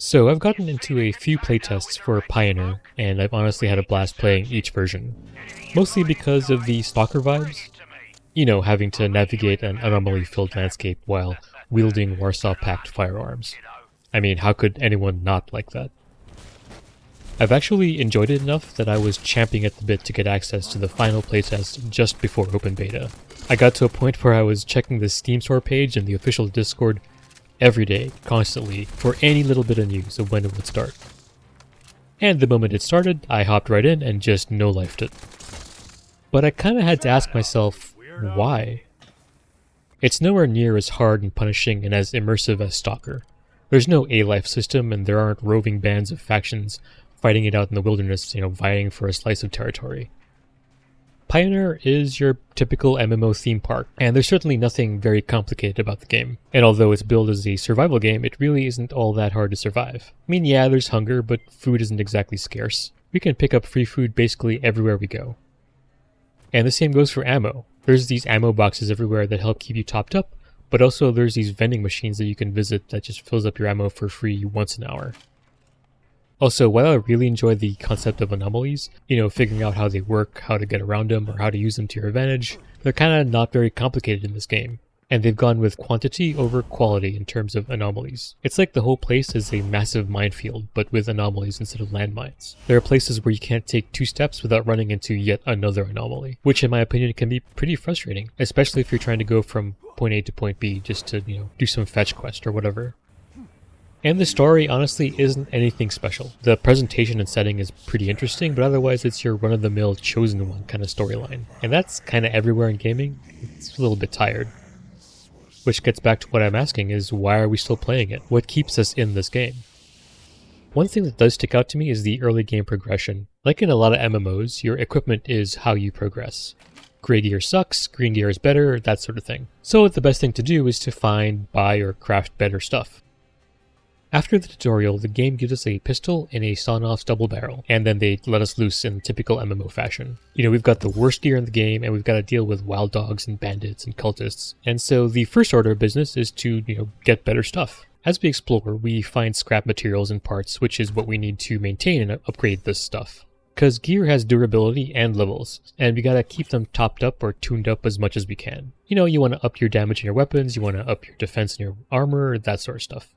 So I've gotten into a few playtests for Pioneer, and I've honestly had a blast playing each version. Mostly because of the Stalker vibes. You know, having to navigate an anomaly-filled landscape while wielding Warsaw-packed firearms. I mean, how could anyone not like that? I've actually enjoyed it enough that I was champing at the bit to get access to the final playtest just before open beta. I got to a point where I was checking the Steam store page and the official Discord every day, constantly, for any little bit of news of when it would start. And the moment it started, I hopped right in and just no-lifed it. But I kinda had to ask myself, why? It's nowhere near as hard and punishing and as immersive as Stalker. There's no A-life system and there aren't roving bands of factions fighting it out in the wilderness, vying for a slice of territory. Pioneer is your typical MMO theme park, and there's certainly nothing very complicated about the game. And although it's billed as a survival game, it really isn't all that hard to survive. I mean, yeah, there's hunger, but food isn't exactly scarce. We can pick up free food basically everywhere we go. And the same goes for ammo. There's these ammo boxes everywhere that help keep you topped up, but also there's these vending machines that you can visit that just fills up your ammo for free once an hour. Also, while I really enjoy the concept of anomalies, figuring out how they work, how to get around them, or how to use them to your advantage, they're kinda not very complicated in this game. And they've gone with quantity over quality in terms of anomalies. It's like the whole place is a massive minefield, but with anomalies instead of landmines. There are places where you can't take 2 steps without running into yet another anomaly, which in my opinion can be pretty frustrating, especially if you're trying to go from point A to point B just to, do some fetch quest or whatever. And the story honestly isn't anything special. The presentation and setting is pretty interesting, but otherwise it's your run-of-the-mill chosen one kind of storyline. And that's kind of everywhere in gaming. It's a little bit tired. Which gets back to what I'm asking is, why are we still playing it? What keeps us in this game? One thing that does stick out to me is the early game progression. Like in a lot of MMOs, your equipment is how you progress. Gray gear sucks, green gear is better, that sort of thing. So the best thing to do is to find, buy, or craft better stuff. After the tutorial, the game gives us a pistol and a sawn-off double barrel, and then they let us loose in typical MMO fashion. We've got the worst gear in the game, and we've got to deal with wild dogs and bandits and cultists. And so the first order of business is to, get better stuff. As we explore, we find scrap materials and parts, which is what we need to maintain and upgrade this stuff. Because gear has durability and levels, and we gotta keep them topped up or tuned up as much as we can. You want to up your damage in your weapons, you want to up your defense in your armor, that sort of stuff.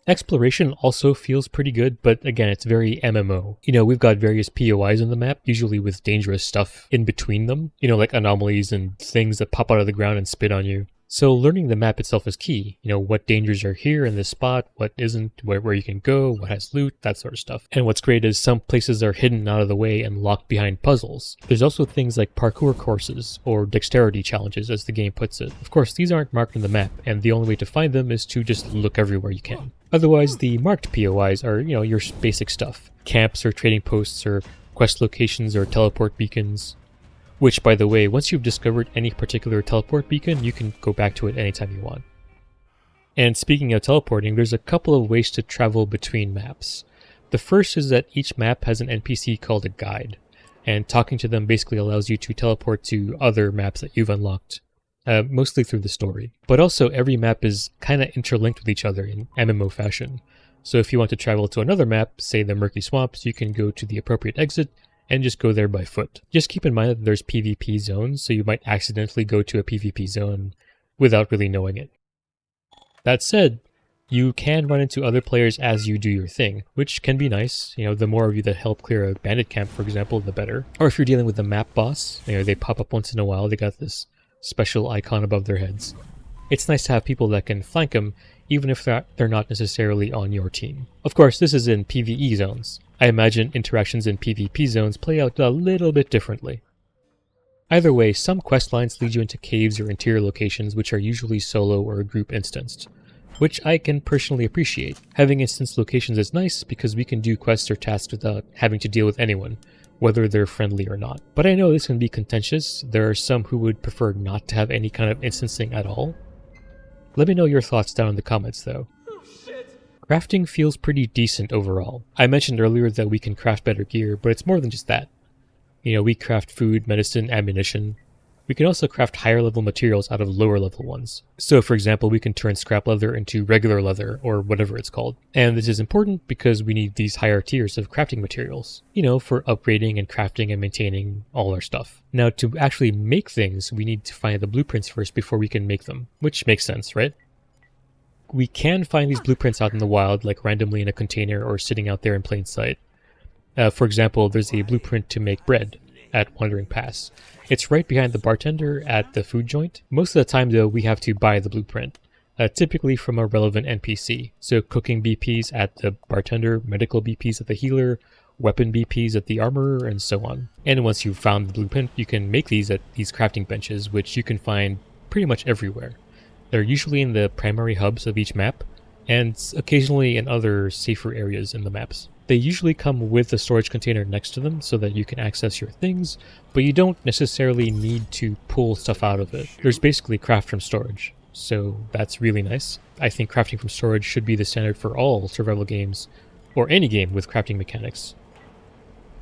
Exploration also feels pretty good, but again, it's very MMO. We've got various POIs on the map, usually with dangerous stuff in between them, like anomalies and things that pop out of the ground and spit on you. So learning the map itself is key. What dangers are here in this spot, what isn't, where you can go, what has loot, that sort of stuff. And what's great is some places are hidden out of the way and locked behind puzzles. There's also things like parkour courses, or dexterity challenges as the game puts it. Of course, these aren't marked on the map, and the only way to find them is to just look everywhere you can. Otherwise, the marked POIs are, your basic stuff. Camps or trading posts or quest locations or teleport beacons. Which, by the way, once you've discovered any particular teleport beacon, you can go back to it anytime you want. And speaking of teleporting, there's a couple of ways to travel between maps. The first is that each map has an NPC called a guide, and talking to them basically allows you to teleport to other maps that you've unlocked. Mostly through the story. But also every map is kinda interlinked with each other in MMO fashion. So if you want to travel to another map, say the Murky Swamps, you can go to the appropriate exit and just go there by foot. Just keep in mind that there's PvP zones, so you might accidentally go to a PvP zone without really knowing it. That said, you can run into other players as you do your thing, which can be nice. The more of you that help clear a bandit camp, for example, the better. Or if you're dealing with the map boss, they pop up once in a while, they got this special icon above their heads. It's nice to have people that can flank them, even if they're not necessarily on your team. Of course, this is in PvE zones. I imagine interactions in PvP zones play out a little bit differently. Either way, some quest lines lead you into caves or interior locations which are usually solo or group instanced, which I can personally appreciate. Having instanced locations is nice because we can do quests or tasks without having to deal with anyone, whether they're friendly or not. But I know this can be contentious. There are some who would prefer not to have any kind of instancing at all. Let me know your thoughts down in the comments though. Crafting feels pretty decent overall. I mentioned earlier that we can craft better gear, but it's more than just that. We craft food, medicine, ammunition. We can also craft higher level materials out of lower level ones. So for example, we can turn scrap leather into regular leather, or whatever it's called. And this is important because we need these higher tiers of crafting materials, for upgrading and crafting and maintaining all our stuff. Now to actually make things, we need to find the blueprints first before we can make them, which makes sense, right? We can find these blueprints out in the wild, like randomly in a container or sitting out there in plain sight. For example, there's a blueprint to make bread at Wandering Pass. It's right behind the bartender at the food joint. Most of the time though, we have to buy the blueprint, typically from a relevant NPC. So cooking BPs at the bartender, medical BPs at the healer, weapon BPs at the armorer, and so on. And once you've found the blueprint, you can make these at these crafting benches, which you can find pretty much everywhere. They're usually in the primary hubs of each map, and occasionally in other safer areas in the maps. They usually come with a storage container next to them so that you can access your things, but you don't necessarily need to pull stuff out of it. There's basically craft from storage, so that's really nice. I think crafting from storage should be the standard for all survival games, or any game with crafting mechanics.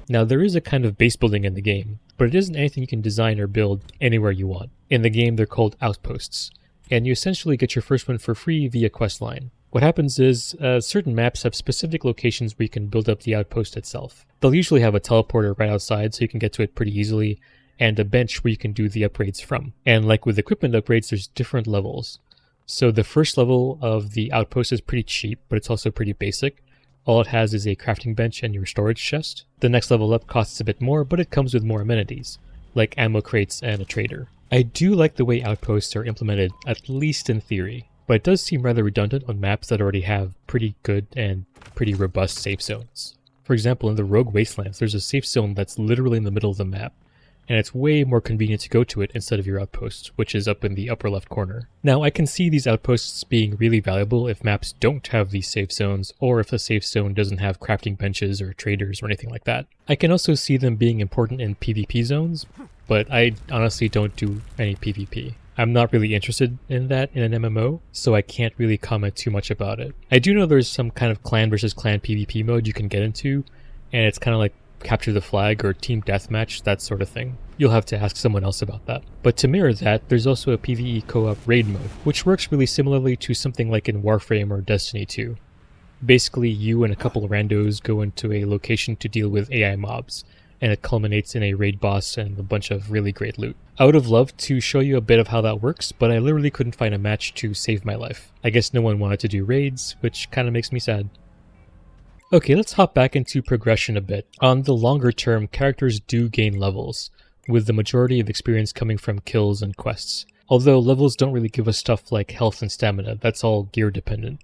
Now there is a kind of base building in the game, but it isn't anything you can design or build anywhere you want. In the game they're called Outposts, and you essentially get your first one for free via questline. What happens is, certain maps have specific locations where you can build up the outpost itself. They'll usually have a teleporter right outside so you can get to it pretty easily, and a bench where you can do the upgrades from. And like with equipment upgrades, there's different levels. So the first level of the outpost is pretty cheap, but it's also pretty basic. All it has is a crafting bench and your storage chest. The next level up costs a bit more, but it comes with more amenities, like ammo crates and a trader. I do like the way outposts are implemented, at least in theory. But it does seem rather redundant on maps that already have pretty good and pretty robust safe zones. For example, in the Rogue Wastelands, there's a safe zone that's literally in the middle of the map, and it's way more convenient to go to it instead of your outpost, which is up in the upper left corner. Now, I can see these outposts being really valuable if maps don't have these safe zones, or if the safe zone doesn't have crafting benches or traders or anything like that. I can also see them being important in PvP zones, but I honestly don't do any PvP. I'm not really interested in that in an MMO, so I can't really comment too much about it. I do know there's some kind of clan versus clan PvP mode you can get into, and it's kind of like capture the flag or team deathmatch, that sort of thing. You'll have to ask someone else about that. But to mirror that, there's also a PvE co-op raid mode, which works really similarly to something like in Warframe or Destiny 2. Basically, you and a couple of randos go into a location to deal with AI mobs, and it culminates in a raid boss and a bunch of really great loot. I would have loved to show you a bit of how that works, but I literally couldn't find a match to save my life. I guess no one wanted to do raids, which kind of makes me sad. Okay, let's hop back into progression a bit. On the longer term, characters do gain levels, with the majority of experience coming from kills and quests. Although levels don't really give us stuff like health and stamina, that's all gear dependent.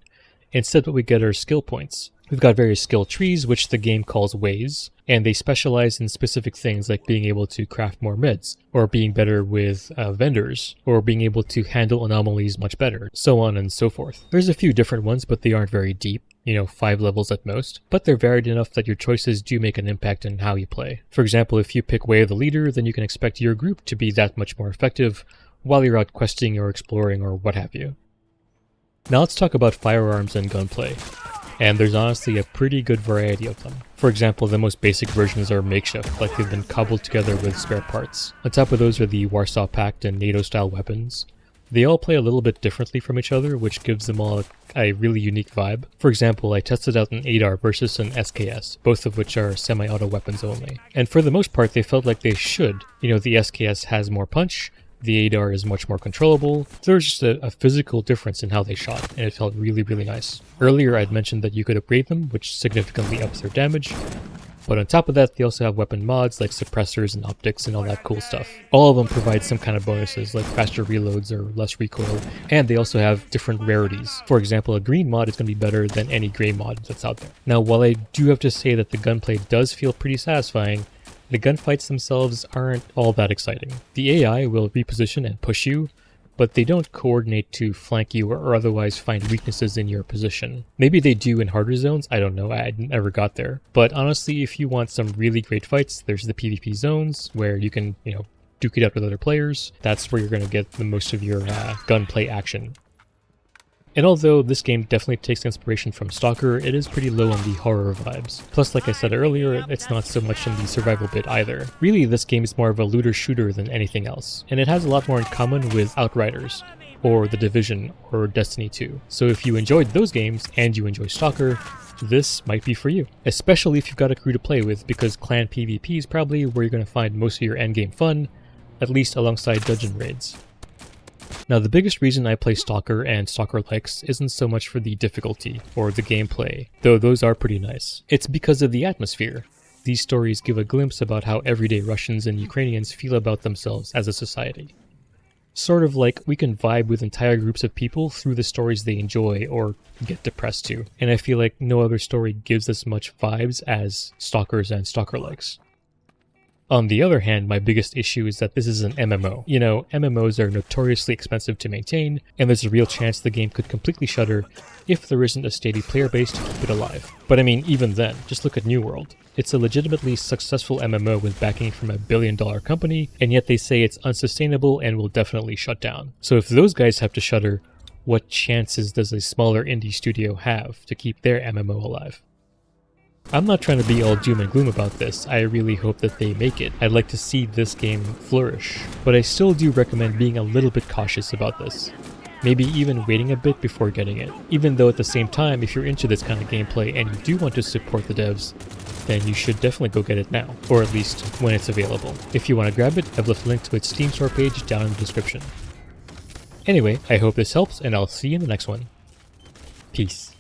Instead, what we get are skill points. We've got various skill trees, which the game calls ways, and they specialize in specific things like being able to craft more meds, or being better with vendors, or being able to handle anomalies much better, so on and so forth. There's a few different ones, but they aren't very deep, 5 levels at most, but they're varied enough that your choices do make an impact in how you play. For example, if you pick Way of the Leader, then you can expect your group to be that much more effective while you're out questing or exploring or what have you. Now let's talk about firearms and gunplay. And there's honestly a pretty good variety of them. For example, the most basic versions are makeshift, like they've been cobbled together with spare parts. On top of those are the Warsaw Pact and NATO-style weapons. They all play a little bit differently from each other, which gives them all a really unique vibe. For example, I tested out an ADAR versus an SKS, both of which are semi-auto weapons only. And for the most part, they felt like they should. The SKS has more punch, the ADAR is much more controllable. There's just a physical difference in how they shot, and it felt really, really nice. Earlier I'd mentioned that you could upgrade them, which significantly ups their damage. But on top of that, they also have weapon mods like suppressors and optics and all that cool stuff. All of them provide some kind of bonuses like faster reloads or less recoil, and they also have different rarities. For example, a green mod is going to be better than any gray mod that's out there. Now, while I do have to say that the gunplay does feel pretty satisfying, the gunfights themselves aren't all that exciting. The AI will reposition and push you, but they don't coordinate to flank you or otherwise find weaknesses in your position. Maybe they do in harder zones, I don't know, I never got there. But honestly, if you want some really great fights, there's the PvP zones where you can, duke it out with other players. That's where you're going to get the most of your gunplay action. And although this game definitely takes inspiration from Stalker, it is pretty low on the horror vibes. Plus, like I said earlier, it's not so much in the survival bit either. Really, this game is more of a looter shooter than anything else, and it has a lot more in common with Outriders, or The Division, or Destiny 2. So if you enjoyed those games, and you enjoy Stalker, this might be for you. Especially if you've got a crew to play with, because clan PvP is probably where you're going to find most of your endgame fun, at least alongside dungeon raids. Now, the biggest reason I play Stalker and Stalker-likes isn't so much for the difficulty or the gameplay, though those are pretty nice. It's because of the atmosphere. These stories give a glimpse about how everyday Russians and Ukrainians feel about themselves as a society. Sort of like we can vibe with entire groups of people through the stories they enjoy or get depressed to, and I feel like no other story gives as much vibes as Stalkers and Stalker-likes. On the other hand, my biggest issue is that this is an MMO. You know, MMOs are notoriously expensive to maintain, and there's a real chance the game could completely shutter if there isn't a steady player base to keep it alive. But I mean, even then, just look at New World. It's a legitimately successful MMO with backing from a billion-dollar company, and yet they say it's unsustainable and will definitely shut down. So if those guys have to shutter, what chances does a smaller indie studio have to keep their MMO alive? I'm not trying to be all doom and gloom about this, I really hope that they make it. I'd like to see this game flourish, but I still do recommend being a little bit cautious about this. Maybe even waiting a bit before getting it. Even though at the same time, if you're into this kind of gameplay and you do want to support the devs, then you should definitely go get it now, or at least when it's available. If you want to grab it, I've left a link to its Steam store page down in the description. Anyway, I hope this helps, and I'll see you in the next one. Peace.